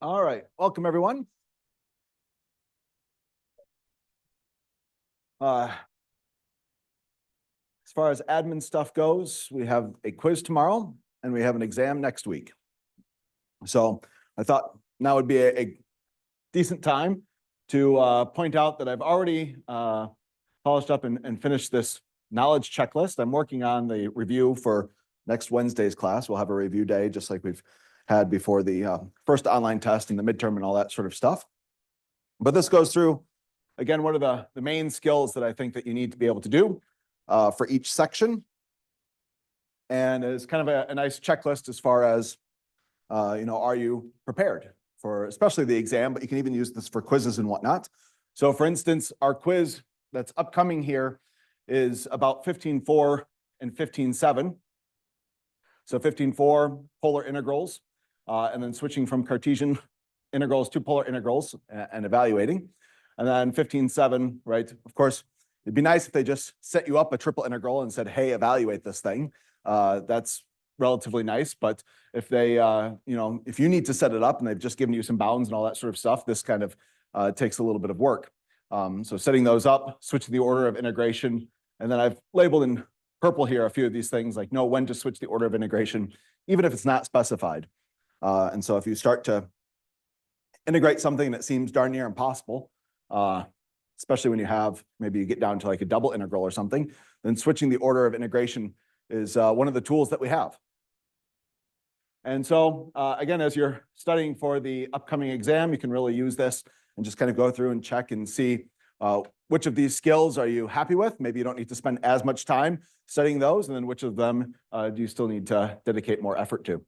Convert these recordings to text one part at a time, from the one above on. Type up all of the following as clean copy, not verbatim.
All right, welcome everyone. As far as admin stuff goes, we have a quiz tomorrow and we have an exam next week. So I thought now would be a decent time to point out that I've already polished up and finished this knowledge checklist. I'm working on the review for next Wednesday's class. We'll have a review day just like we've had before the first online test and the midterm and all that sort of stuff. But this goes through, again, what are the main skills that I think that you need to be able to do for each section. And it's kind of a nice checklist as far as, are you prepared for especially the exam, but you can even use this for quizzes and whatnot. So for instance, our quiz that's upcoming here is about 15.4 and 15.7. So 15.4, polar integrals, and then switching from Cartesian integrals to polar integrals and evaluating. And then 15.7, right? Of course, it'd be nice if they just set you up a triple integral and said, hey, evaluate this thing. That's relatively nice. But if they, if you need to set it up and they've just given you some bounds and all that sort of stuff, this kind of takes a little bit of work. So setting those up, switching the order of integration. And then I've labeled in purple here a few of these things like know when to switch the order of integration, even if it's not specified. And so if you start to integrate something that seems darn near impossible, especially when maybe you get down to like a double integral or something, then switching the order of integration is one of the tools that we have. And so again, as you're studying for the upcoming exam, you can really use this and just kind of go through and check and see which of these skills are you happy with? Maybe you don't need to spend as much time studying those, and then which of them do you still need to dedicate more effort to?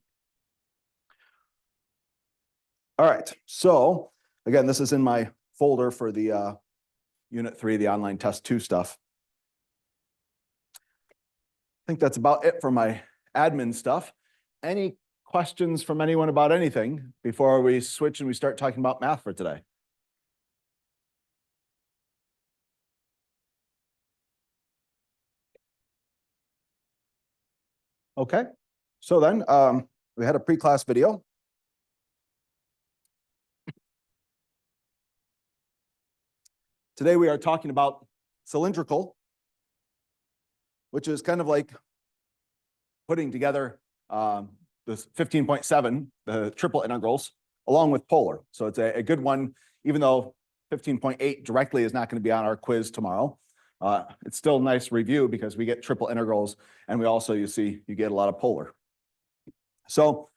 All right, so again, this is in my folder for the Unit 3, the online test 2 stuff. I think that's about it for my admin stuff. Any questions from anyone about anything before we switch and we start talking about math for today? Okay, so then we had a pre-class video. Today we are talking about cylindrical, which is kind of like putting together this 15.7, the triple integrals, along with polar. So it's a good one, even though 15.8 directly is not going to be on our quiz tomorrow. It's still a nice review because we get triple integrals, and we also, you get a lot of polar. So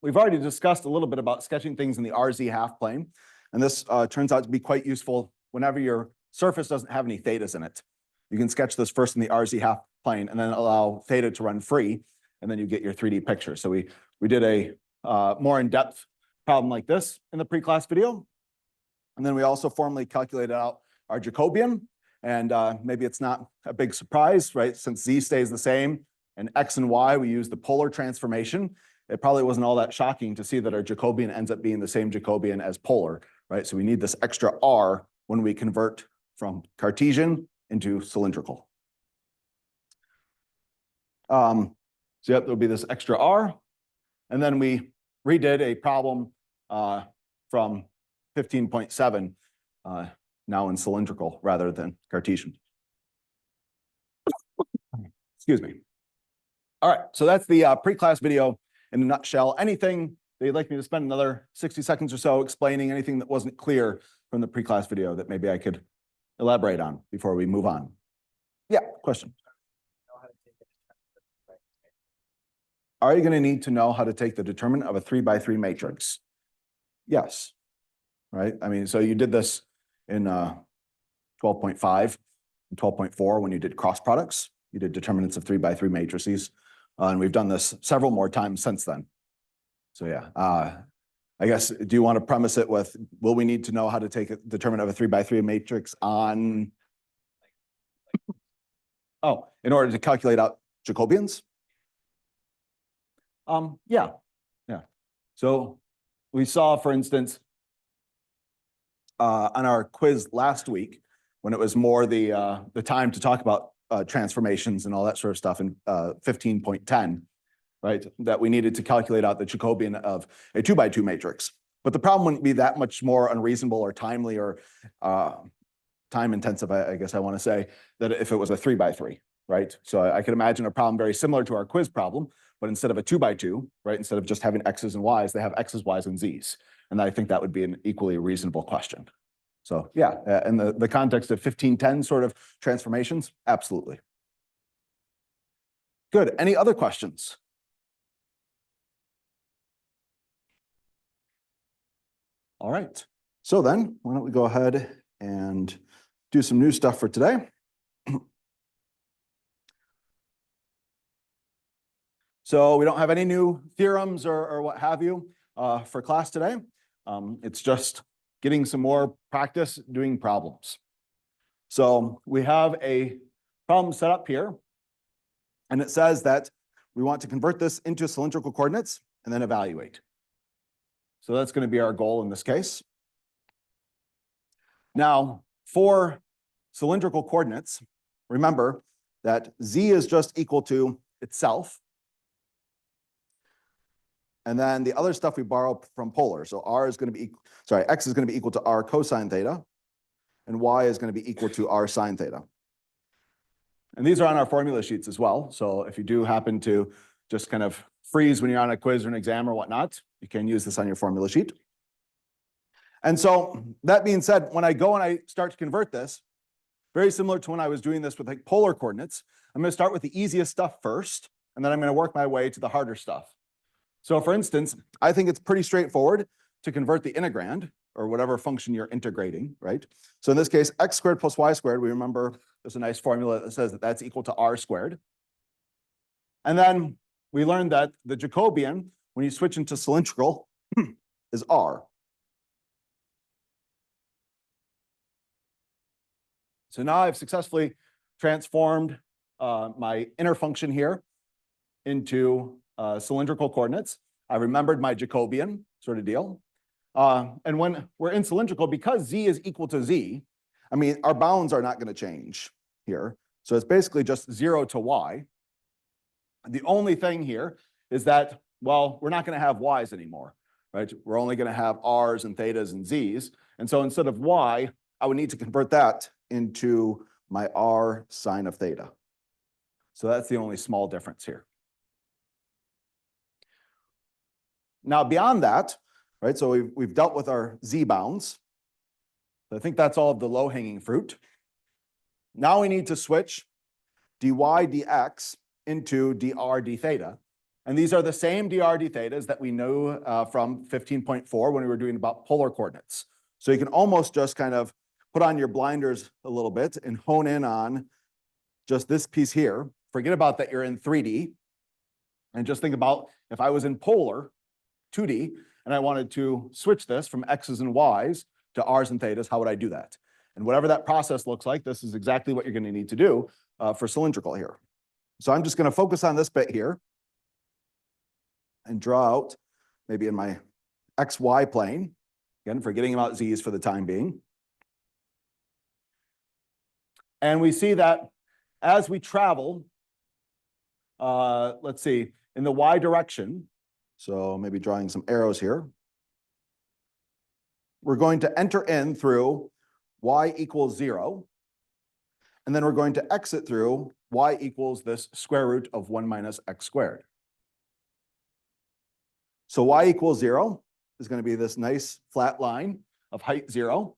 we've already discussed a little bit about sketching things in the RZ half plane, and this turns out to be quite useful whenever your surface doesn't have any thetas in it. You can sketch this first in the RZ half plane and then allow theta to run free, and then you get your 3D picture. So we did a more in-depth problem like this in the pre-class video. And then we also formally calculated out our Jacobian. And maybe it's not a big surprise, right? Since Z stays the same and X and Y, we use the polar transformation. It probably wasn't all that shocking to see that our Jacobian ends up being the same Jacobian as polar, right? So we need this extra R when we convert from Cartesian into cylindrical. So yep, there'll be this extra R. And then we redid a problem from 15.7 now in cylindrical rather than Cartesian. Excuse me. All right, so that's the pre-class video in a nutshell. Anything that you'd like me to spend another 60 seconds or so explaining, anything that wasn't clear from the pre-class video that maybe I could elaborate on before we move on? Yeah, question. Are you going to need to know how to take the determinant of a 3x3 matrix? Yes. Right? I mean, so you did this in 12.5 and 12.4 when you did cross products. You did determinants of 3x3 matrices. And we've done this several more times since then. So yeah, I guess, do you want to premise it with, will we need to know how to take a determinant of a 3x3 matrix on? Oh, in order to calculate out Jacobians? Yeah. So we saw, for instance, on our quiz last week, when it was more the time to talk about transformations and all that sort of stuff in 15.10, right, that we needed to calculate out the Jacobian of a 2x2 matrix. But the problem wouldn't be that much more unreasonable or timely or time intensive, I guess I want to say, that if it was a 3x3, right? So I could imagine a problem very similar to our quiz problem, but instead of a 2x2, right, instead of just having X's and Y's, they have X's, Y's, and Z's. And I think that would be an equally reasonable question. So yeah, in the context of 1510 sort of transformations, absolutely. Good. Any other questions? All right. So then, why don't we go ahead and do some new stuff for today. So we don't have any new theorems or what have you for class today. It's just getting some more practice doing problems. So we have a problem set up here, and it says that we want to convert this into cylindrical coordinates and then evaluate. So that's going to be our goal in this case. Now, for cylindrical coordinates, remember that z is just equal to itself. And then the other stuff we borrow from polar. So r is going to be, x is going to be equal to r cosine theta, and y is going to be equal to r sine theta. And these are on our formula sheets as well. So if you do happen to just kind of freeze when you're on a quiz or an exam or whatnot, you can use this on your formula sheet. And so that being said, when I go and I start to convert this, very similar to when I was doing this with like polar coordinates, I'm going to start with the easiest stuff first, and then I'm going to work my way to the harder stuff. So for instance, I think it's pretty straightforward to convert the integrand, or whatever function you're integrating, right? So in this case, x squared plus y squared, we remember there's a nice formula that says that that's equal to r squared. And then we learned that the Jacobian, when you switch into cylindrical, is r. So now I've successfully transformed my inner function here into cylindrical coordinates. I remembered my Jacobian sort of deal. And when we're in cylindrical, because z is equal to z, I mean, our bounds are not going to change here. So it's basically just 0 to y. The only thing here is that, well, we're not going to have y's anymore, right? We're only going to have r's and thetas and z's. And so instead of y, I would need to convert that into my r sine of theta. So that's the only small difference here. Now, beyond that, right, so we've dealt with our z bounds. I think that's all of the low-hanging fruit. Now we need to switch dy dx into dr d theta. And these are the same dr d thetas that we know from 15.4 when we were doing about polar coordinates. So you can almost just kind of put on your blinders a little bit and hone in on just this piece here. Forget about that you're in 3D. And just think about if I was in polar, 2D, and I wanted to switch this from x's and y's to r's and thetas, how would I do that? And whatever that process looks like, this is exactly what you're going to need to do for cylindrical here. So I'm just going to focus on this bit here and draw out maybe in my xy plane, again, forgetting about z's for the time being. And we see that as we travel, let's see, in the y direction, so maybe drawing some arrows here, we're going to enter in through y equals 0, and then we're going to exit through y equals this square root of 1 minus x squared. So y equals 0 is going to be this nice flat line of height 0.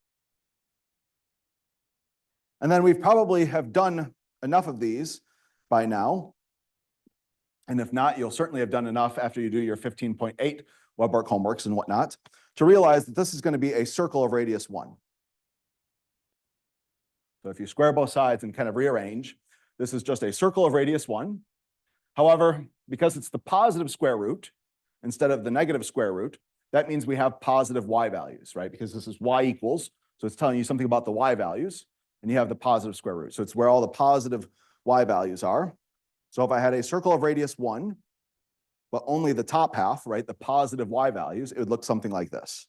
And then we probably have done enough of these by now. And if not, you'll certainly have done enough after you do your 15.8 Webwork homeworks and whatnot to realize that this is going to be a circle of radius 1. So if you square both sides and kind of rearrange, this is just a circle of radius 1. However, because it's the positive square root instead of the negative square root, that means we have positive y values, right? Because this is y equals, so it's telling you something about the y values, and you have the positive square root. So it's where all the positive y values are. So if I had a circle of radius 1, but only the top half, right, the positive y values, it would look something like this.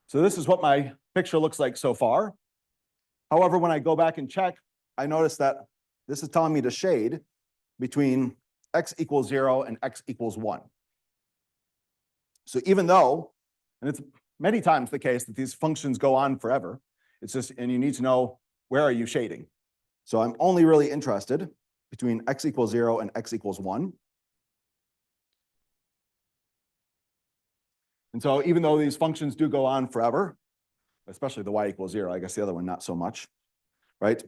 So this is what my picture looks like so far. However, when I go back and check, I notice that this is telling me to shade between x equals 0 and x equals 1. So even though, and it's many times the case that these functions go on forever, it's just, and you need to know where are you shading. So I'm only really interested between x equals 0 and x equals 1. And so even though these functions do go on forever, especially the y equals 0, I guess the other one not so much, right?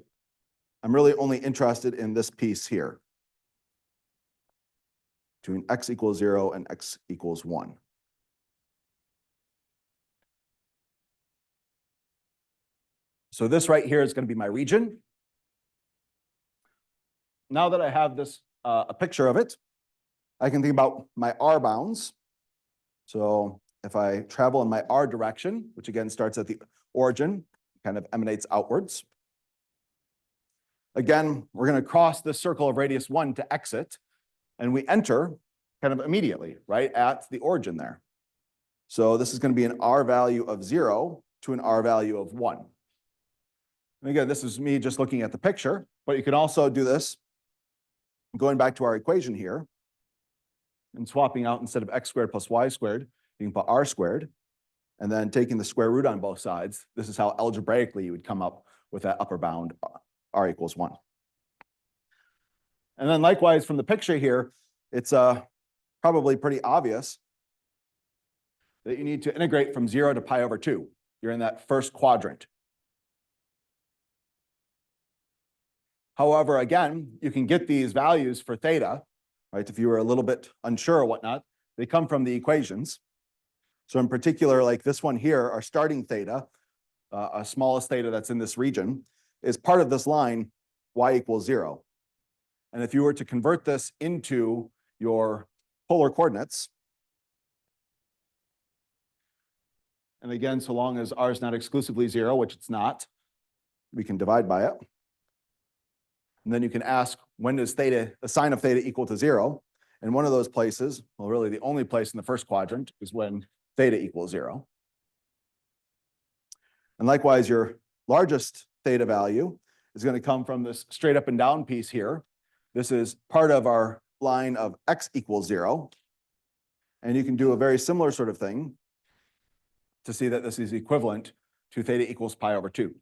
I'm really only interested in this piece here between x equals 0 and x equals 1. So this right here is going to be my region. Now that I have this, a picture of it, I can think about my r bounds. So if I travel in my r direction, which again starts at the origin, kind of emanates outwards. Again, we're going to cross this circle of radius 1 to exit, and we enter kind of immediately, right, at the origin there. So this is going to be an r value of 0 to an r value of 1. And again, this is me just looking at the picture, but you can also do this going back to our equation here and swapping out, instead of x squared plus y squared, you can put r squared, and then taking the square root on both sides. This is how algebraically you would come up with that upper bound, r equals 1. And then likewise from the picture here, it's probably pretty obvious that you need to integrate from 0 to pi over 2. You're in that first quadrant. However, again, you can get these values for theta, right? If you were a little bit unsure or whatnot, they come from the equations. So in particular, like this one here, our starting theta, our smallest theta that's in this region, is part of this line y equals 0. And if you were to convert this into your polar coordinates, and again, so long as r is not exclusively 0, which it's not, we can divide by it. And then you can ask, when does theta, the sine of theta equal to 0? And one of those places, well, really the only place in the first quadrant, is when theta equals 0. And likewise, your largest theta value is going to come from this straight up and down piece here. This is part of our line of x equals 0. And you can do a very similar sort of thing to see that this is equivalent to theta equals pi over 2.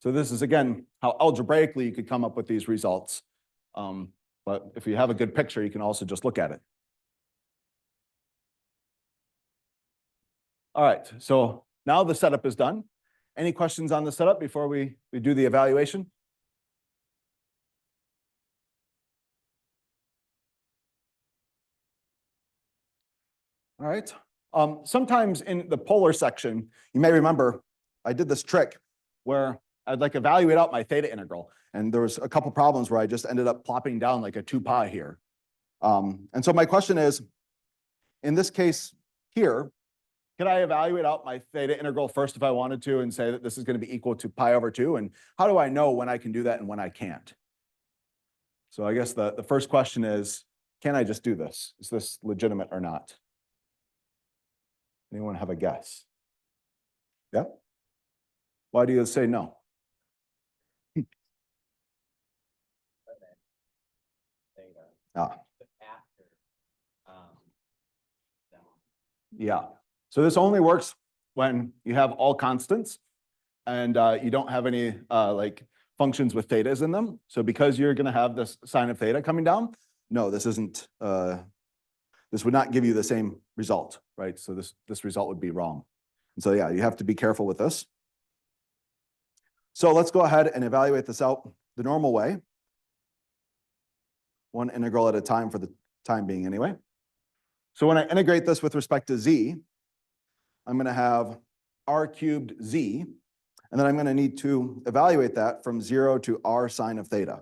So this is, again, how algebraically you could come up with these results. But if you have a good picture, you can also just look at it. All right, so now the setup is done. Any questions on the setup before we do the evaluation? All right. Sometimes in the polar section, you may remember I did this trick where I'd like evaluate out my theta integral. And there was a couple problems where I just ended up plopping down like a 2 pi here. And so my question is, in this case here, can I evaluate out my theta integral first if I wanted to and say that this is going to be equal to pi over 2? And how do I know when I can do that and when I can't? So I guess the first question is, can I just do this? Is this legitimate or not? Anyone have a guess? Yeah? Why do you say no? Yeah. So this only works when you have all constants and you don't have any like functions with thetas in them. So because you're going to have this sine of theta coming down, no, this isn't. This would not give you the same result, right? So this result would be wrong. And so yeah, you have to be careful with this. So let's go ahead and evaluate this out the normal way. One integral at a time for the time being anyway. So when I integrate this with respect to z, I'm going to have r cubed z, and then I'm going to need to evaluate that from 0 to r sine of theta.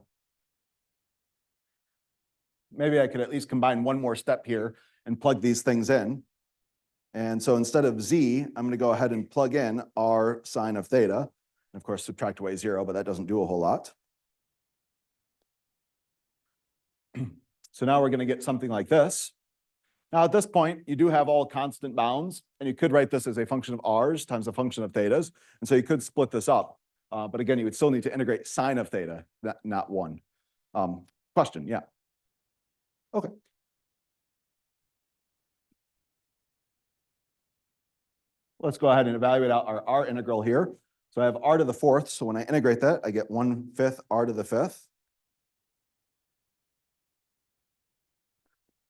Maybe I could at least combine one more step here and plug these things in. And so instead of z, I'm going to go ahead and plug in r sine of theta. And of course, subtract away 0, but that doesn't do a whole lot. So now we're going to get something like this. Now at this point, you do have all constant bounds, and you could write this as a function of r's times a function of thetas. And so you could split this up. But again, you would still need to integrate sine of theta, not 1. Question, yeah. Okay. Let's go ahead and evaluate out our R integral here. So I have R to the 4th. So when I integrate that, I get 1/5 R to the 5th.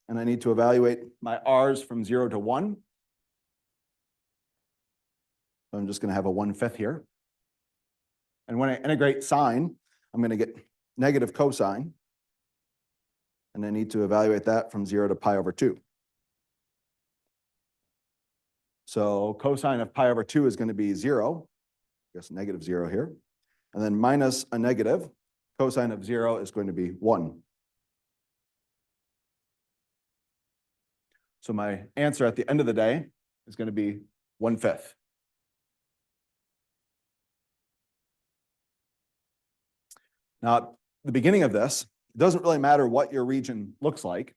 And I need to evaluate my R's from 0 to 1. So I'm just going to have a 1/5 here. And when I integrate sine, I'm going to get negative cosine. And I need to evaluate that from 0 to pi over 2. So cosine of pi over 2 is going to be 0. I guess negative 0 here. And then minus a negative, cosine of 0 is going to be 1. So my answer at the end of the day is going to be 1/5. Now, at the beginning of this, it doesn't really matter what your region looks like.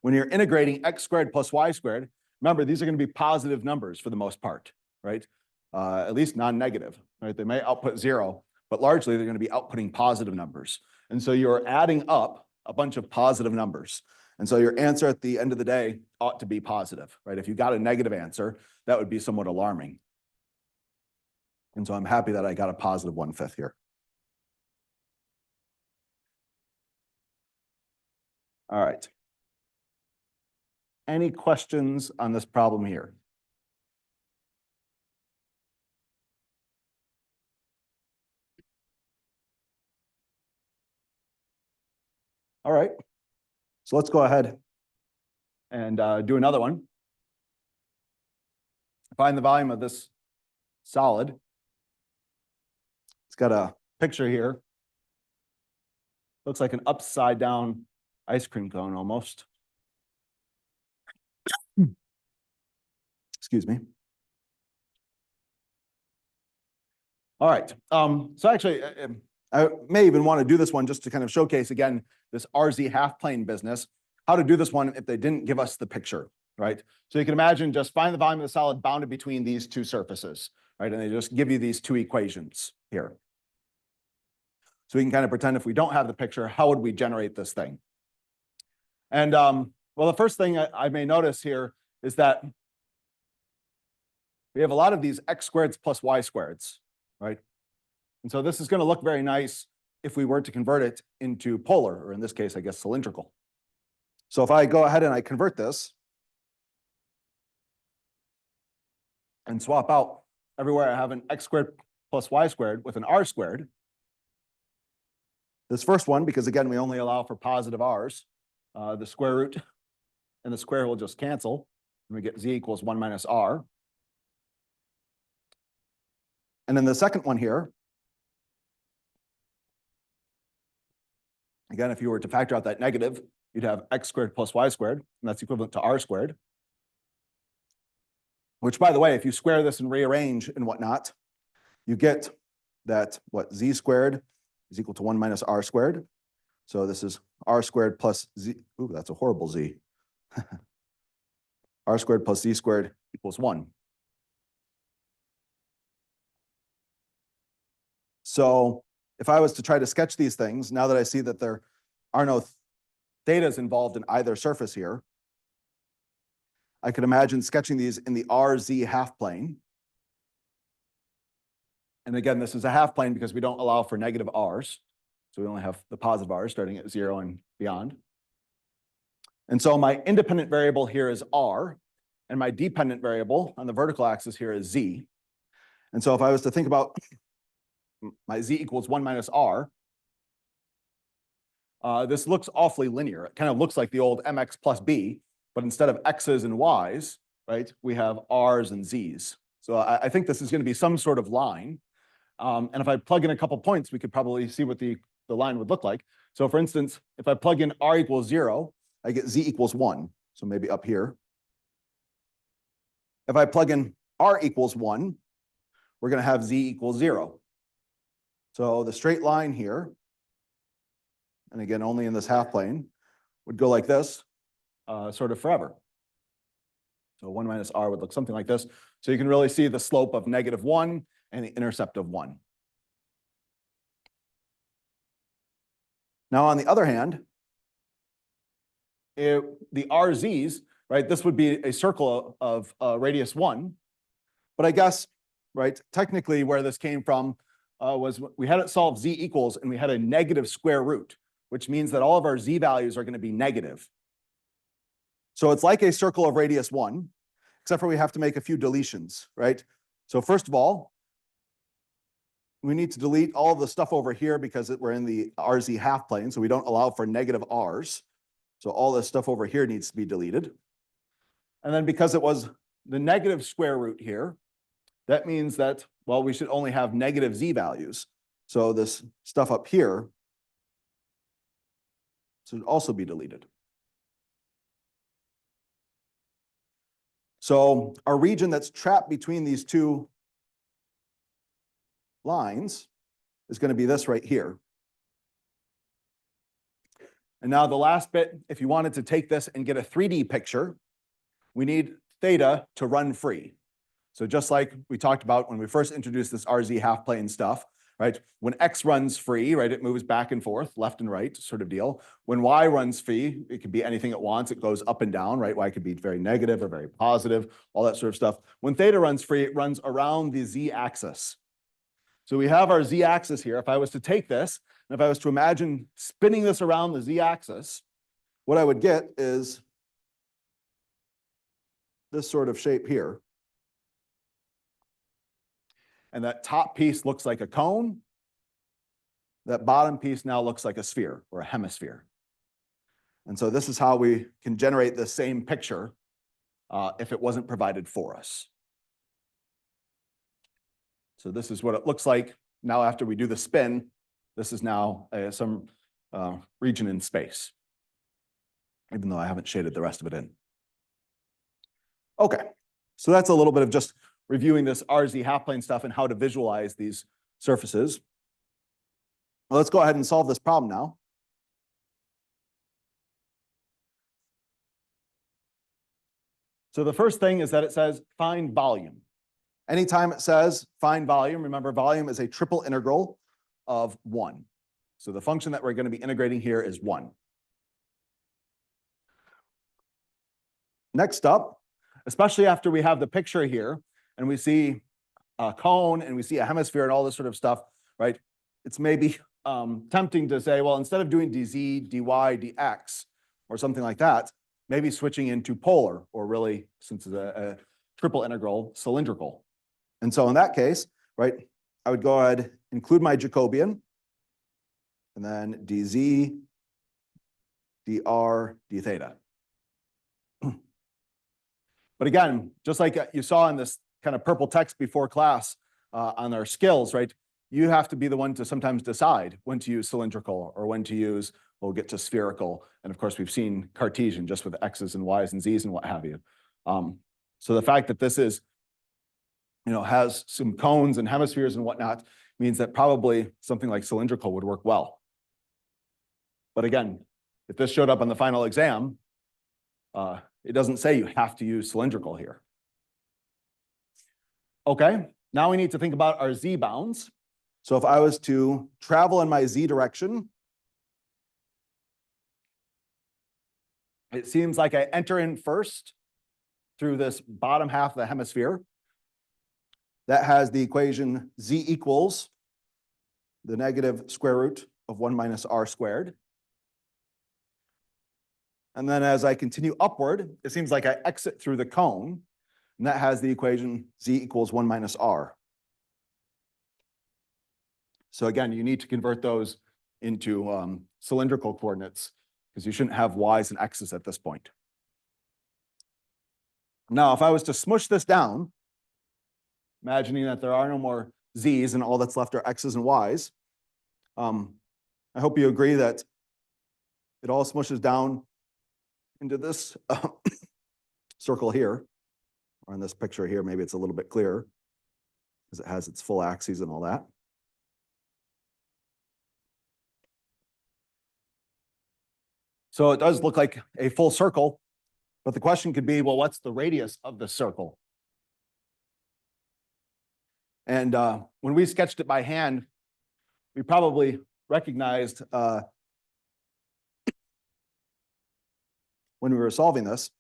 When you're integrating x squared plus y squared, remember, these are going to be positive numbers for the most part, right? At least non-negative, right? They may output 0, but largely they're going to be outputting positive numbers. And so you're adding up a bunch of positive numbers. And so your answer at the end of the day ought to be positive, right? If you got a negative answer, that would be somewhat alarming. And so I'm happy that I got a positive 1/5 here. All right. Any questions on this problem here? All right. So let's go ahead and do another one. Find the volume of this solid. It's got a picture here. Looks like an upside down ice cream cone almost. Excuse me. All right. So actually, I may even want to do this one just to kind of showcase again this RZ half plane business, how to do this one if they didn't give us the picture, right? So you can imagine just find the volume of the solid bounded between these two surfaces, right? And they just give you these two equations here. So we can kind of pretend if we don't have the picture, how would we generate this thing? And well, the first thing I may notice here is that we have a lot of these x squareds plus y squareds, right? And so this is going to look very nice if we were to convert it into polar, or in this case, I guess, cylindrical. So if I go ahead and I convert this and swap out everywhere I have an x squared plus y squared with an r squared, this first one, because again, we only allow for positive r's, the square root and the square will just cancel, and we get z equals 1 minus r. And then the second one here, again, if you were to factor out that negative, you'd have x squared plus y squared, and that's equivalent to r squared. Which, by the way, if you square this and rearrange and whatnot, you get that what z squared is equal to 1 minus r squared. So this is r squared plus z. Ooh, that's a horrible z. R squared plus z squared equals 1. So if I was to try to sketch these things, now that I see that there are no thetas involved in either surface here, I could imagine sketching these in the RZ half plane. And again, this is a half plane because we don't allow for negative r's. So we only have the positive r's starting at 0 and beyond. And so my independent variable here is r, and my dependent variable on the vertical axis here is z. And so if I was to think about my z equals 1 minus r, this looks awfully linear. It kind of looks like the old mx plus b, but instead of x's and y's, right, we have r's and z's. So I think this is going to be some sort of line. And if I plug in a couple points, we could probably see what the line would look like. So for instance, if I plug in r equals 0, I get z equals 1. So maybe up here. If I plug in r equals 1, we're going to have z equals 0. So the straight line here, and again, only in this half plane, would go like this, sort of forever. So 1 minus r would look something like this. So you can really see the slope of -1 and the intercept of 1. Now, on the other hand, the RZs, right, this would be a circle of radius 1. But I guess, right, technically where this came from was we had it solve z equals, and we had a negative square root, which means that all of our z values are going to be negative. So it's like a circle of radius 1, except for we have to make a few deletions, right? So first of all, we need to delete all of the stuff over here because we're in the RZ half plane, so we don't allow for negative r's. So all this stuff over here needs to be deleted. And then because it was the negative square root here, that means that, well, we should only have negative z values. So this stuff up here should also be deleted. So our region that's trapped between these two lines is going to be this right here. And now the last bit, if you wanted to take this and get a 3D picture, we need theta to run free. So just like we talked about when we first introduced this RZ half plane stuff, right? When X runs free, right, it moves back and forth, left and right sort of deal. When Y runs free, it could be anything it wants. It goes up and down, right? Y could be very negative or very positive, all that sort of stuff. When theta runs free, it runs around the Z axis. So we have our Z axis here. If I was to take this, and if I was to imagine spinning this around the Z axis, what I would get is this sort of shape here. And that top piece looks like a cone. That bottom piece now looks like a sphere or a hemisphere. And so this is how we can generate the same picture if it wasn't provided for us. So this is what it looks like now after we do the spin. This is now some region in space, even though I haven't shaded the rest of it in. Okay, so that's a little bit of just reviewing this RZ half-plane stuff and how to visualize these surfaces. Well, let's go ahead and solve this problem now. So the first thing is that it says find volume. Anytime it says find volume, remember volume is a triple integral of 1. So the function that we're going to be integrating here is 1. Next up, especially after we have the picture here and we see a cone and we see a hemisphere and all this sort of stuff, right? It's maybe tempting to say, well, instead of doing dz, dy, dx, or something like that, maybe switching into polar, or really, since it's a triple integral, cylindrical. And so in that case, right, I would go ahead, include my Jacobian, and then dz, dr, d theta. But again, just like you saw in this kind of purple text before class on our skills, right, you have to be the one to sometimes decide when to use cylindrical or when to use, we'll get to spherical. And of course, we've seen Cartesian just with X's and Y's and Z's and what have you. So the fact that this is, has some cones and hemispheres and whatnot means that probably something like cylindrical would work well. But again, if this showed up on the final exam, it doesn't say you have to use cylindrical here. Okay, now we need to think about our Z bounds. So if I was to travel in my Z direction, it seems like I enter in first through this bottom half of the hemisphere. That has the equation Z equals the negative square root of 1 minus r squared. And then as I continue upward, it seems like I exit through the cone, and that has the equation Z equals 1 minus r. So again, you need to convert those into cylindrical coordinates because you shouldn't have y's and x's at this point. Now, if I was to smush this down, imagining that there are no more z's and all that's left are x's and y's, I hope you agree that it all smushes down into this circle here, or in this picture here, maybe it's a little bit clearer because it has its full axes and all that. So it does look like a full circle, but the question could be, well, what's the radius of the circle? And when we sketched it by hand, we probably recognized when we were solving this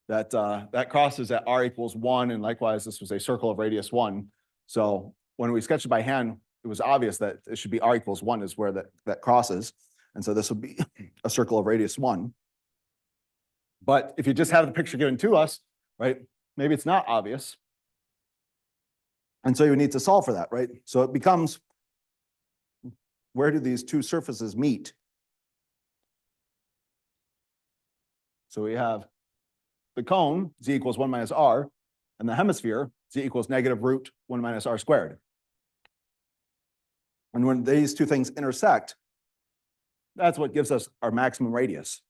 that that crosses at r equals 1, and likewise this was a circle of radius 1. So when we sketched it by hand, it was obvious that it should be r equals 1 is where that crosses, and so this would be a circle of radius 1. But if you just have the picture given to us, right, maybe it's not obvious, and so you need to solve for that, right? So it becomes, where do these two surfaces meet? So we have the cone, z equals 1 minus r, and the hemisphere, z equals negative root 1 minus r squared. And when these two things intersect, that's what gives us our maximum radius.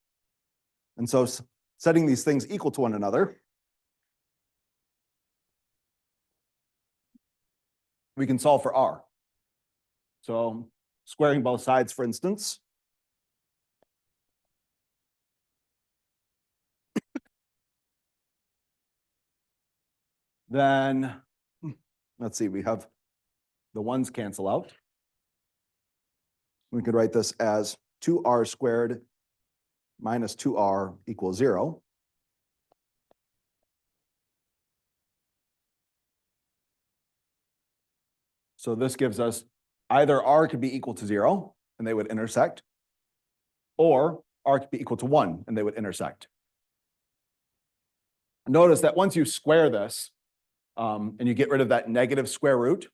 And so setting these things equal to one another, we can solve for r. So squaring both sides, for instance, then let's see, we have the ones cancel out. We could write this as 2r squared minus 2r equals 0. So this gives us either r could be equal to 0 and they would intersect, or r could be equal to 1 and they would intersect. Notice that once you square this and you get rid of that negative square root,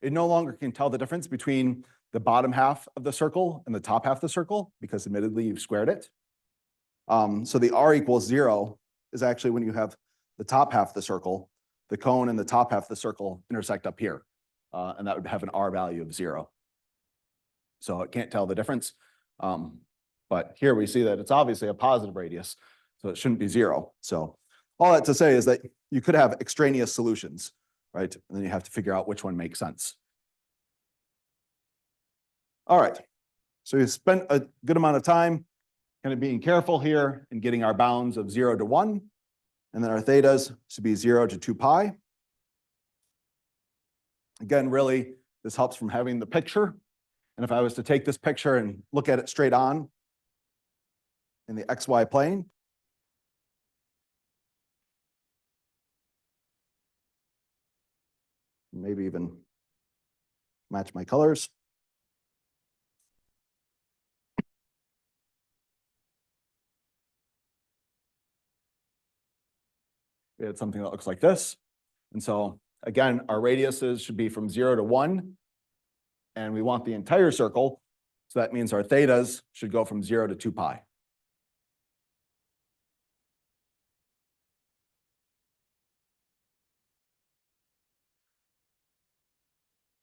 it no longer can tell the difference between the bottom half of the circle and the top half of the circle, because admittedly you've squared it. So the r equals 0 is actually when you have the top half of the circle, the cone and the top half of the circle intersect up here. And that would have an r value of 0. So it can't tell the difference. But here we see that it's obviously a positive radius, so it shouldn't be 0. So all that to say is that you could have extraneous solutions, right? And then you have to figure out which one makes sense. All right, so we spent a good amount of time kind of being careful here and getting our bounds of 0 to 1, and then our thetas should be 0 to 2 pi. Again, really, this helps from having the picture. And if I was to take this picture and look at it straight on in the XY plane, maybe even match my colors. We had something that looks like this. And so again, our radiuses should be from 0 to 1. And we want the entire circle. So that means our thetas should go from 0 to 2 pi.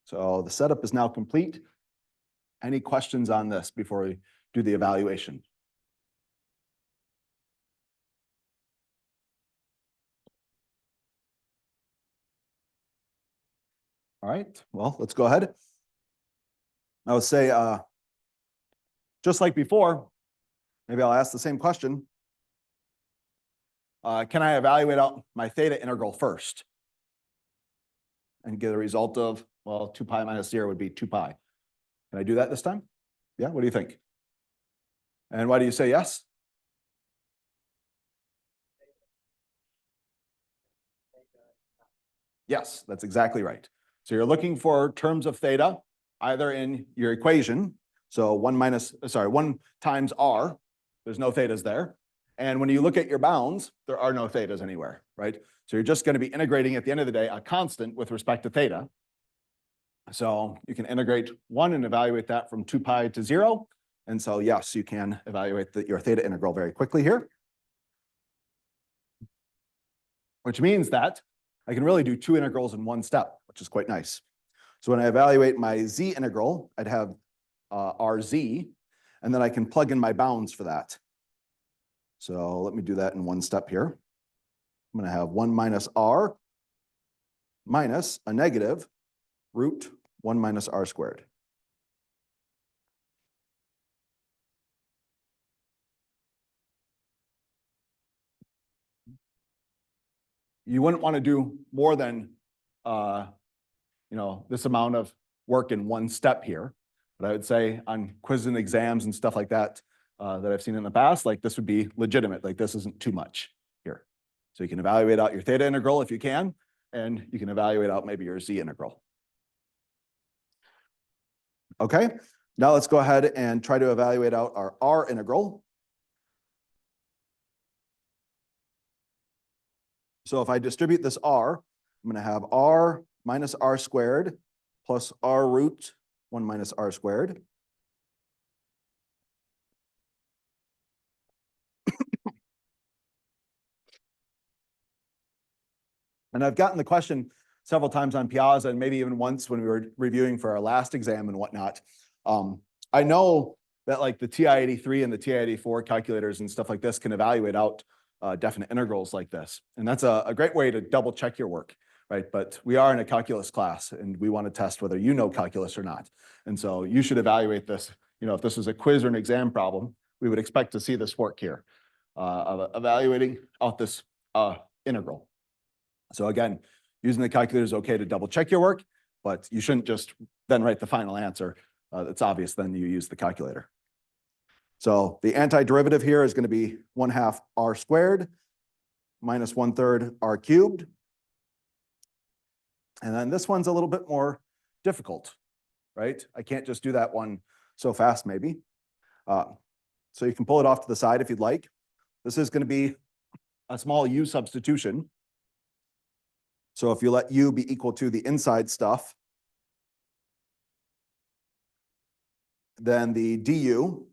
So the setup is now complete. Any questions on this before we do the evaluation? All right, well, let's go ahead. I would say, just like before, maybe I'll ask the same question. Can I evaluate out my theta integral first and get a result of, well, 2 pi minus 0 would be 2 pi. Can I do that this time? Yeah, what do you think? And why do you say yes? Yes, that's exactly right. So you're looking for terms of theta either in your equation. So 1 times r, there's no thetas there. And when you look at your bounds, there are no thetas anywhere, right? So you're just going to be integrating at the end of the day a constant with respect to theta. So you can integrate 1 and evaluate that from 2 pi to 0. And so yes, you can evaluate your theta integral very quickly here. Which means that I can really do 2 integrals in one step, which is quite nice. So when I evaluate my z integral, I'd have rz, and then I can plug in my bounds for that. So let me do that in one step here. I'm going to have 1 minus r minus a negative root 1 minus r squared. You wouldn't want to do more than this amount of work in one step here. But I would say on quizzes and exams and stuff like that, that I've seen in the past, like this would be legitimate. Like this isn't too much here. So you can evaluate out your theta integral if you can, and you can evaluate out maybe your z integral. Okay, now let's go ahead and try to evaluate out our r integral. So if I distribute this r, I'm going to have r minus r squared plus r root 1 minus r squared. And I've gotten the question several times on Piazza and maybe even once when we were reviewing for our last exam and whatnot. I know that like the TI-83 and the TI-84 calculators and stuff like this can evaluate out definite integrals like this. And that's a great way to double check your work, right? But we are in a calculus class and we want to test whether you know calculus or not. And so you should evaluate this. If this is a quiz or an exam problem, we would expect to see this work here, of evaluating out this integral. So again, using the calculator is okay to double check your work, but you shouldn't just then write the final answer. That's obvious, then you use the calculator. So the antiderivative here is going to be 1/2 r squared minus 1/3 r cubed. And then this one's a little bit more difficult, right? I can't just do that one so fast, maybe. So you can pull it off to the side if you'd like. This is going to be a small u substitution. So if you let u be equal to the inside stuff, then the du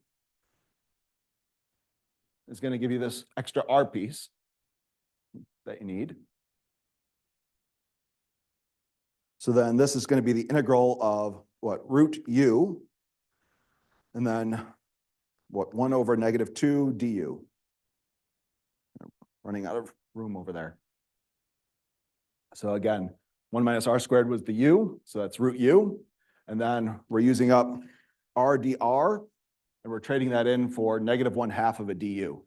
is going to give you this extra r piece that you need. So then this is going to be the integral of what, root u, and then what, 1 over -2 du. Running out of room over there. So again, 1 minus r squared was the u, so that's root u. And then we're using up r dr, and we're trading that in for -1/2 of a du.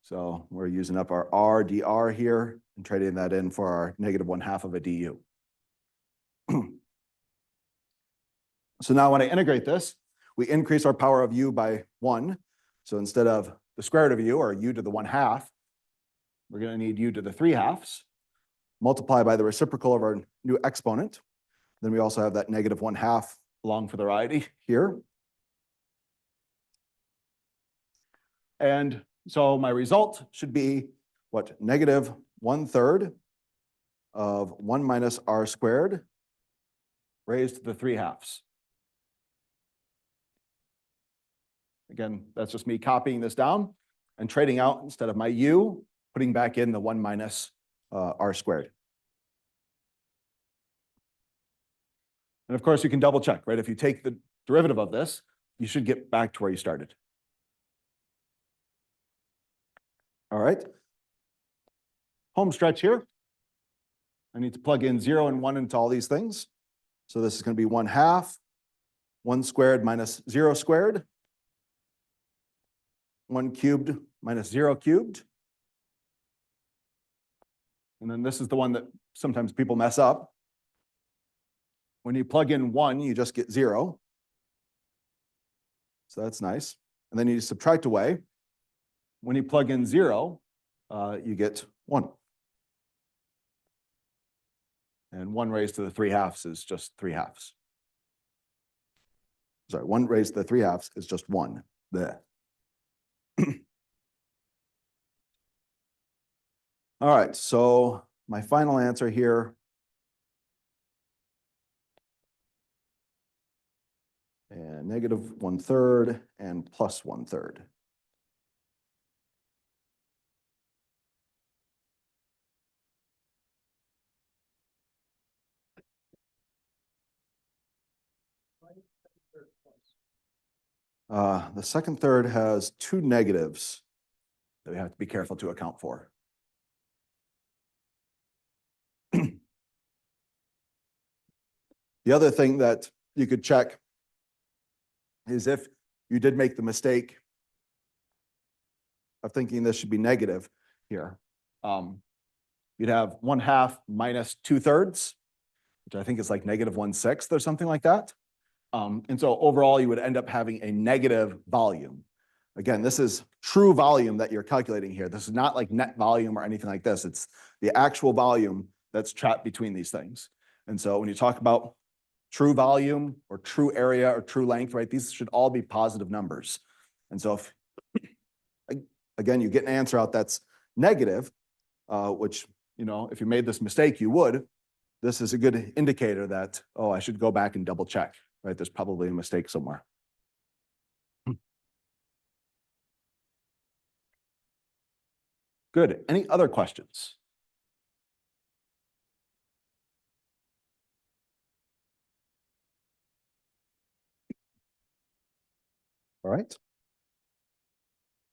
So we're using up our r dr here and trading that in for our -1/2 of a du. So now when I integrate this, we increase our power of u by 1. So instead of the square root of u, or u to the 1/2, we're going to need u to the 3/2, multiply by the reciprocal of our new exponent. Then we also have that -1/2 along for the ride here. And so my result should be what, -1/3 of 1 minus r squared raised to the 3/2. Again, that's just me copying this down and trading out, instead of my u, putting back in the 1 minus r squared. And of course, you can double check, right? If you take the derivative of this, you should get back to where you started. All right. Home stretch here. I need to plug in 0 and 1 into all these things. So this is going to be 1/2, 1 squared minus 0 squared, 1 cubed minus 0 cubed. And then this is the one that sometimes people mess up. When you plug in 1, you just get 0. So that's nice. And then you subtract away. When you plug in 0, you get 1. And 1 raised to the 3/2 is just 3/2. Sorry, 1 raised to the 3/2 is just 1. There. All right, so my final answer here and -1/3 and +1/3. The second third has 2 negatives that we have to be careful to account for. The other thing that you could check is if you did make the mistake of thinking this should be negative here. You'd have 1/2 minus 2/3. which I think is like -1/6 or something like that. And so overall, you would end up having a negative volume. Again, this is true volume that you're calculating here. This is not like net volume or anything like this. It's the actual volume that's trapped between these things. And so when you talk about true volume or true area or true length, right, these should all be positive numbers. And so if, again, you get an answer out that's negative, which, if you made this mistake, you would, this is a good indicator that, oh, I should go back and double check, right? There's probably a mistake somewhere. Good. Any other questions? All right.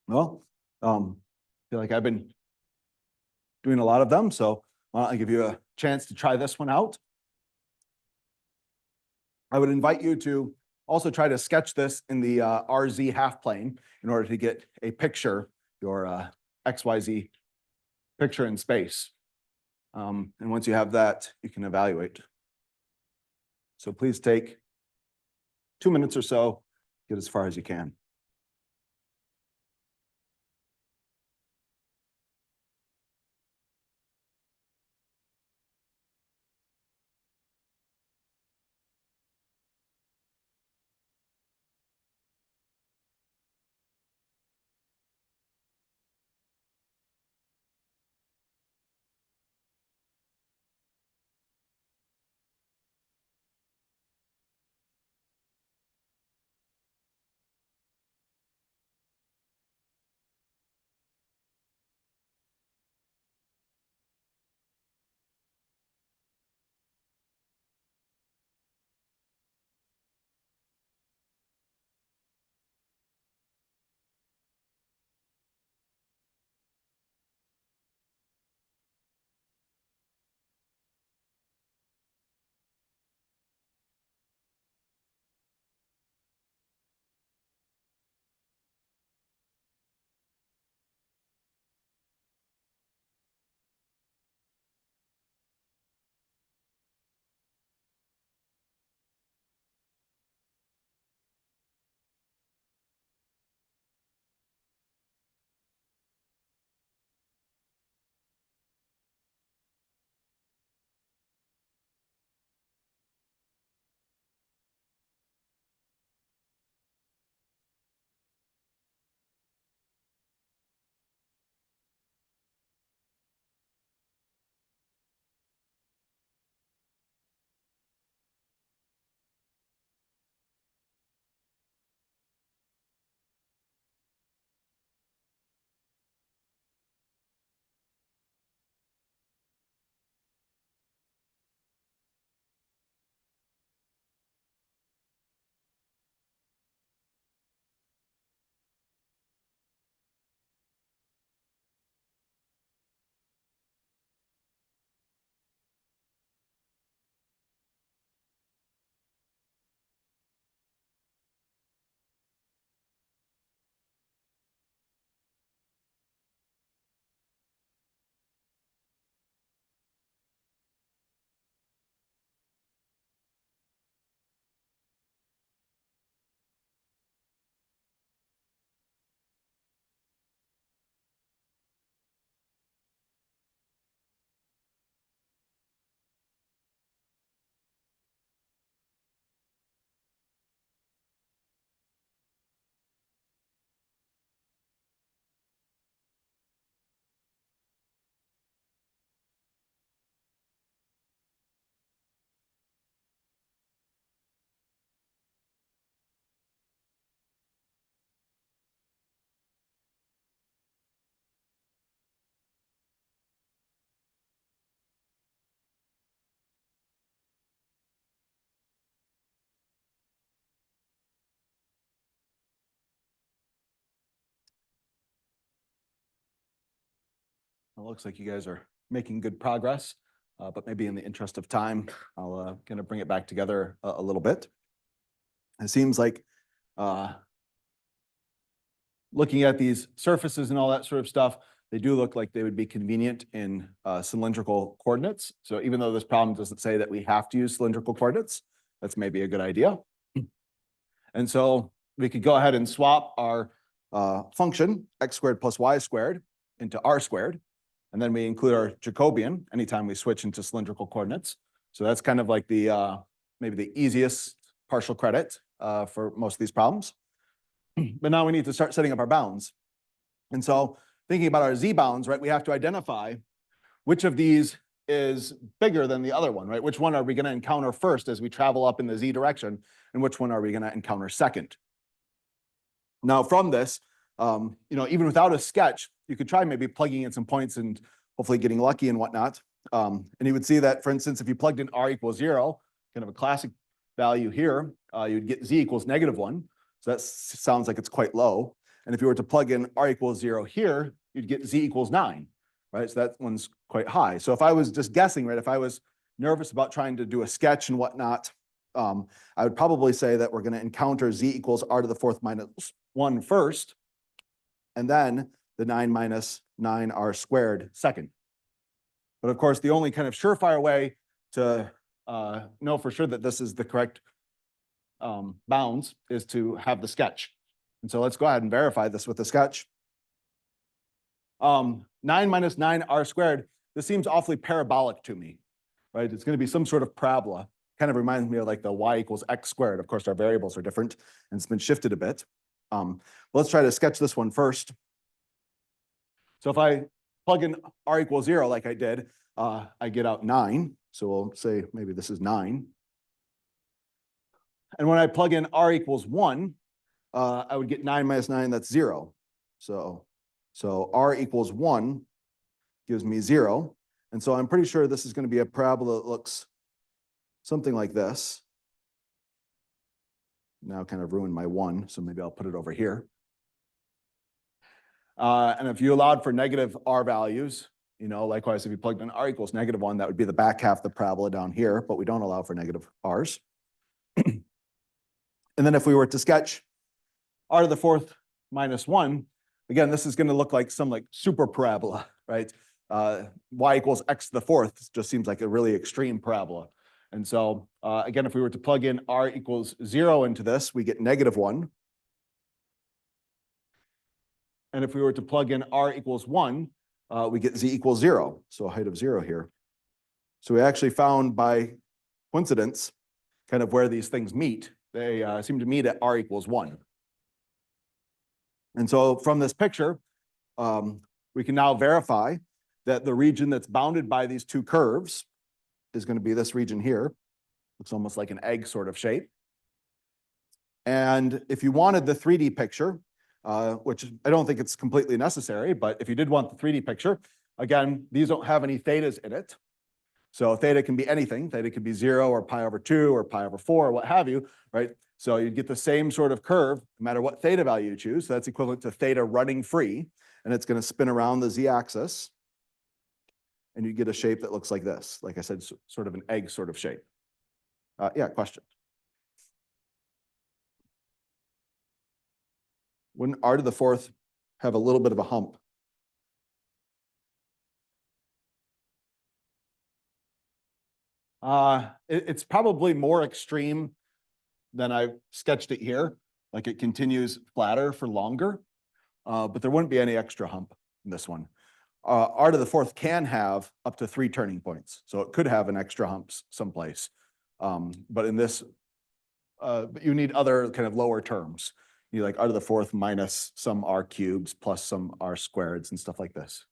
Well, I feel like I've been doing a lot of them, so why don't I give you a chance to try this one out? I would invite you to also try to sketch this in the RZ half plane in order to get a picture, your XYZ picture in space. And once you have that, you can evaluate. So please take 2 minutes or so, get as far as you can. It looks like you guys are making good progress, but maybe in the interest of time, I'll kind of bring it back together a little bit. It seems like looking at these surfaces and all that sort of stuff, they do look like they would be convenient in cylindrical coordinates. So even though this problem doesn't say that we have to use cylindrical coordinates, that's maybe a good idea. And so we could go ahead and swap our function, x squared plus y squared, into r squared. And then we include our Jacobian anytime we switch into cylindrical coordinates. So that's kind of like the maybe the easiest partial credit for most of these problems. But now we need to start setting up our bounds. And so thinking about our z bounds, right, we have to identify which of these is bigger than the other one, right? Which one are we going to encounter first as we travel up in the z direction, and which one are we going to encounter second? Now from this, even without a sketch, you could try maybe plugging in some points and hopefully getting lucky and whatnot. And you would see that, for instance, if you plugged in r equals 0, kind of a classic value here, you'd get z equals -1. So that sounds like it's quite low. And if you were to plug in r equals 0 here, you'd get z equals 9, right? So that one's quite high. So if I was just guessing, right, if I was nervous about trying to do a sketch and whatnot, I would probably say that we're going to encounter z equals r to the 4th minus 1 first, and then the 9 minus 9r squared second. But of course, the only kind of surefire way to know for sure that this is the correct bounds is to have the sketch. And so let's go ahead and verify this with the sketch. 9 minus 9r squared, this seems awfully parabolic to me, right? It's going to be some sort of parabola. Kind of reminds me of like the y equals x squared. Of course, our variables are different and it's been shifted a bit. Let's try to sketch this one first. So if I plug in r equals 0 like I did, I get out 9. So we'll say maybe this is 9. And when I plug in r equals 1, I would get 9 minus 9, that's 0. So r equals 1 gives me 0. And so I'm pretty sure this is going to be a parabola that looks something like this. Now kind of ruined my 1, so maybe I'll put it over here. And if you allowed for negative r values, likewise, if you plugged in r equals -1, that would be the back half of the parabola down here, but we don't allow for negative r's. And then if we were to sketch r to the 4th minus 1, again, this is going to look like some super parabola, right? Y equals x to the 4th just seems like a really extreme parabola. And so again, if we were to plug in r equals 0 into this, we get -1. And if we were to plug in r equals 1, we get z equals 0, so a height of 0 here. So we actually found by coincidence kind of where these things meet. They seem to meet at r equals 1. And so from this picture, we can now verify that the region that's bounded by these two curves is going to be this region here. Looks almost like an egg sort of shape. And if you wanted the 3D picture, which I don't think it's completely necessary, but if you did want the 3D picture, again, these don't have any thetas in it. So theta can be anything. Theta could be 0 or pi over 2 or pi over 4 or what have you, right? So you get the same sort of curve no matter what theta value you choose. So that's equivalent to theta running free, and it's going to spin around the z-axis. And you get a shape that looks like this. Like I said, sort of an egg sort of shape. Yeah, question. Wouldn't r to the 4th have a little bit of a hump? It's probably more extreme than I sketched it here. Like it continues flatter for longer, but there wouldn't be any extra hump in this one. R to the 4th can have up to 3 turning points. So it could have an extra hump someplace. But in this, you need other kind of lower terms. You need like r to the 4th minus some r cubes plus some r squareds and stuff like this.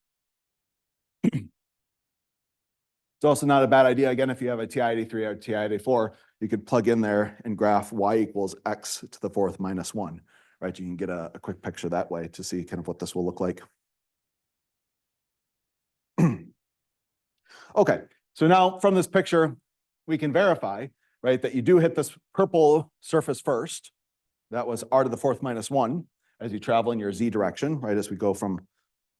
It's also not a bad idea, again, if you have a TI-83 or TI-84, you could plug in there and graph y equals x to the 4th minus 1, right? You can get a quick picture that way to see kind of what this will look like. Okay, so now from this picture, we can verify, right, that you do hit this purple surface first. That was r to the 4th minus 1 as you travel in your z direction, right, as we go from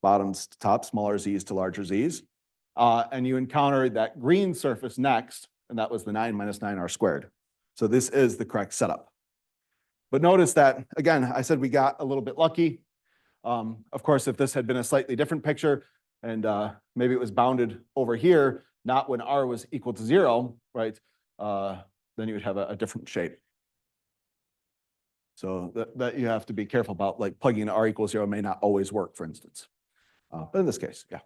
bottoms to top, smaller z's to larger z's. And you encounter that green surface next, and that was the 9 minus 9r squared. So this is the correct setup. But notice that, again, I said we got a little bit lucky. Of course, if this had been a slightly different picture and maybe it was bounded over here, not when R was equal to 0, right? Then you would have a different shape. So that you have to be careful about, like plugging in R equals 0 may not always work, for instance. But in this case, yeah.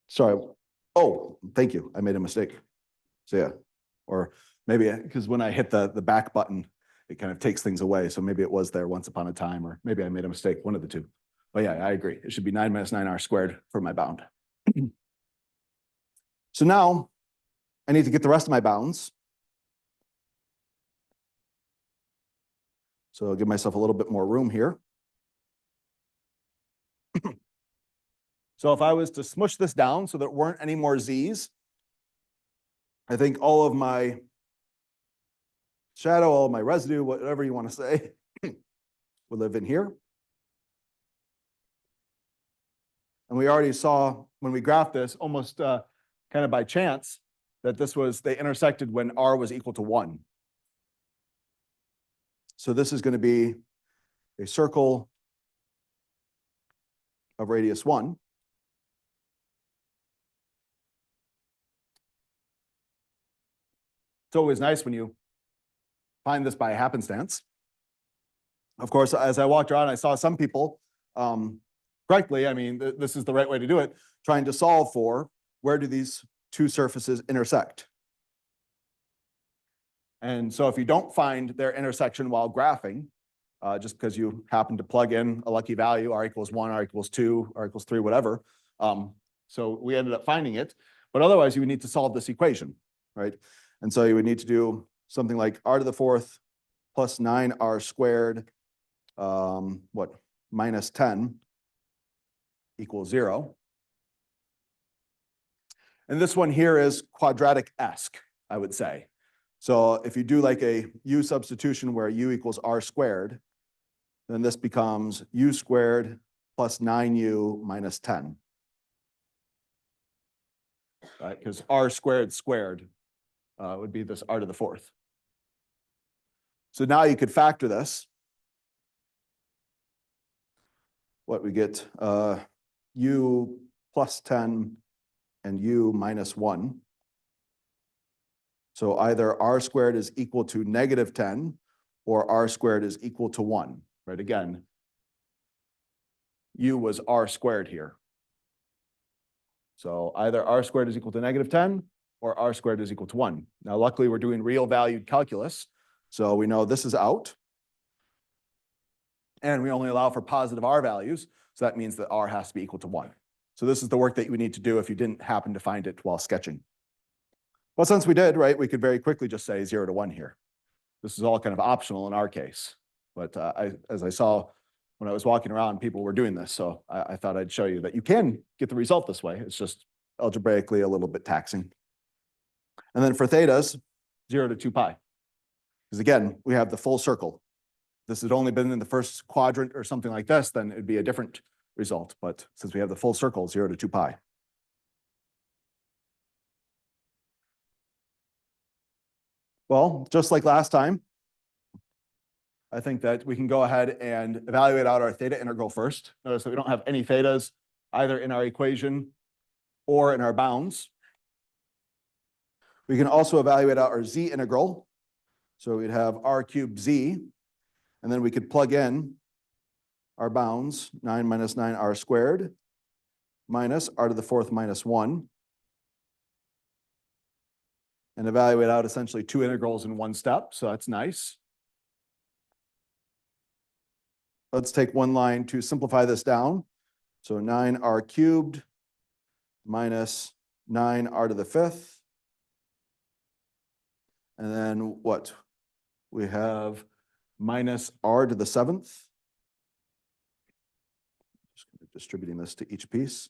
Sorry. Oh, thank you. I made a mistake. So yeah, or maybe because when I hit the back button, it kind of takes things away. So maybe it was there once upon a time, or maybe I made a mistake, one of the two. But yeah, I agree. It should be 9 minus 9R squared for my bound. So now I need to get the rest of my bounds. So I'll give myself a little bit more room here. So if I was to smush this down so there weren't any more Z's, I think all of my shadow, all of my residue, whatever you want to say, would live in here. And we already saw when we graphed this almost kind of by chance that they intersected when R was equal to 1. So this is going to be a circle of radius 1. It's always nice when you find this by happenstance. Of course, as I walked around, I saw some people, correctly, I mean, this is the right way to do it, trying to solve for where do these two surfaces intersect. And so if you don't find their intersection while graphing, just because you happen to plug in a lucky value, R equals 1, R equals 2, R equals 3, whatever. So we ended up finding it, but otherwise you would need to solve this equation, right? And so you would need to do something like R to the 4th plus 9R squared, minus 10 equals 0. And this one here is quadratic-esque, I would say. So if you do like a U substitution where U equals R squared, then this becomes U squared plus 9U minus 10. Right, because R squared would be this R to the 4th. So now you could factor this. What we get, U plus 10 and U minus 1. So either R squared is equal to negative 10 or R squared is equal to 1, right? Again, U was R squared here. So either R squared is equal to negative 10 or R squared is equal to 1. Now, luckily, we're doing real valued calculus. So we know this is out. And we only allow for positive R values. So that means that R has to be equal to 1. So this is the work that you would need to do if you didn't happen to find it while sketching. Well, since we did, right, we could very quickly just say 0 to 1 here. This is all kind of optional in our case. But as I saw when I was walking around, people were doing this. So I thought I'd show you that you can get the result this way. It's just algebraically a little bit taxing. And then for thetas, 0 to 2 pi. Because again, we have the full circle. If this had only been in the first quadrant or something like this, then it'd be a different result. But since we have the full circle, 0 to 2 pi. Well, just like last time, I think that we can go ahead and evaluate out our theta integral first. Notice that we don't have any thetas either in our equation or in our bounds. We can also evaluate out our z integral. So we'd have r cubed z, and then we could plug in our bounds, 9 minus 9r squared minus r to the 4th minus 1, and evaluate out essentially two integrals in one step. So that's nice. Let's take one line to simplify this down. So 9r cubed minus 9r to the 5th. And then what? We have minus r to the 7th. Just distributing this to each piece.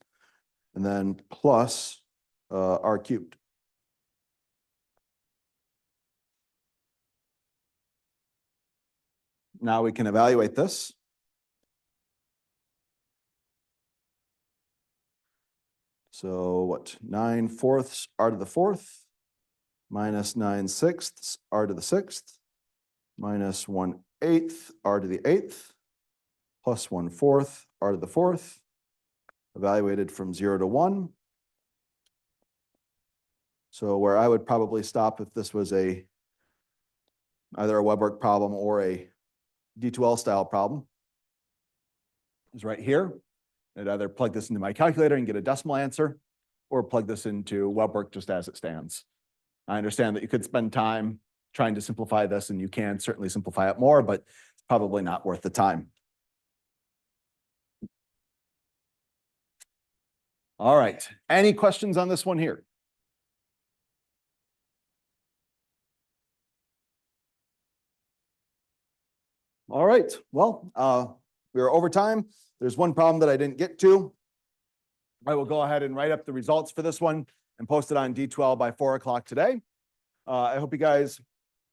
And then plus r cubed. Now we can evaluate this. So what? 9/4 r to the 4th minus 9/6 r to the 6th minus 1/8 r to the 8th plus 1/4 r to the 4th, evaluated from 0 to 1. So where I would probably stop if this was either a WebWork problem or a D2L style problem is right here. I'd either plug this into my calculator and get a decimal answer, or plug this into WebWork just as it stands. I understand that you could spend time trying to simplify this, and you can certainly simplify it more, but it's probably not worth the time. All right, any questions on this one here? All right, well, we are over time. There's one problem that I didn't get to. I will go ahead and write up the results for this one and post it on D12 by 4 o'clock today. I hope you guys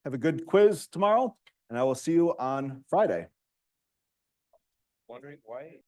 have a good quiz tomorrow, and I will see you on Friday. Wondering why